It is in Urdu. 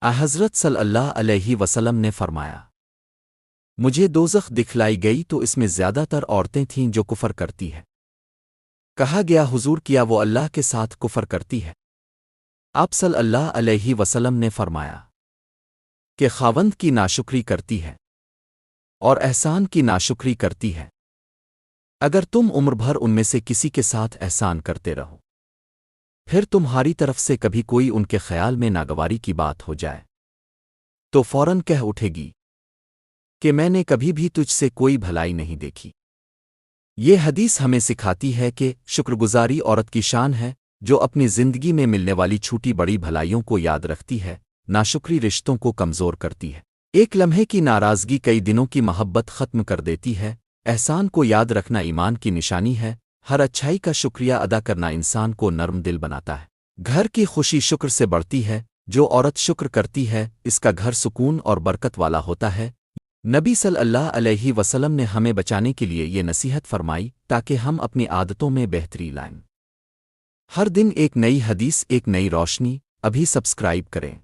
حضرت صلی اللہ علیہ وسلم نے فرمایا، مجھے دوزخ دکھلائی گئی تو اس میں زیادہ تر عورتیں تھیں جو کفر کرتی ہے۔ کہا گیا حضور کیا وہ اللہ کے ساتھ کفر کرتی ہے؟ آپ صلی اللہ علیہ وسلم نے فرمایا کہ خاوند کی ناشکری کرتی ہے اور احسان کی ناشکری کرتی ہے۔ اگر تم عمر بھر ان میں سے کسی کے ساتھ احسان کرتے رہو، پھر تمہاری طرف سے کبھی کوئی ان کے خیال میں ناگواری کی بات ہو جائے تو فوراً کہہ اٹھے گی کہ میں نے کبھی بھی تجھ سے کوئی بھلائی نہیں دیکھی۔ یہ حدیث ہمیں سکھاتی ہے کہ شکر گزاری عورت کی شان ہے جو اپنی زندگی میں ملنے والی چھوٹی بڑی بھلائیوں کو یاد رکھتی ہے، ناشکری رشتوں کو کمزور کرتی ہے۔ ایک لمحے کی ناراضگی کئی دنوں کی محبت ختم کر دیتی ہے۔ احسان کو یاد رکھنا ایمان کی نشانی ہے۔ ہر اچھائی کا شکریہ ادا کرنا انسان کو نرم دل بناتا ہے۔ گھر کی خوشی شکر سے بڑھتی ہے۔ جو عورت شکر کرتی ہے اس کا گھر سکون اور برکت والا ہوتا ہے۔ نبی صلی اللہ علیہ وسلم نے ہمیں بچانے کے لیے یہ نصیحت فرمائی تاکہ ہم اپنی عادتوں میں بہتری لائیں۔ ہر دن ایک نئی حدیث، ایک نئی روشنی۔ ابھی سبسکرائب کریں۔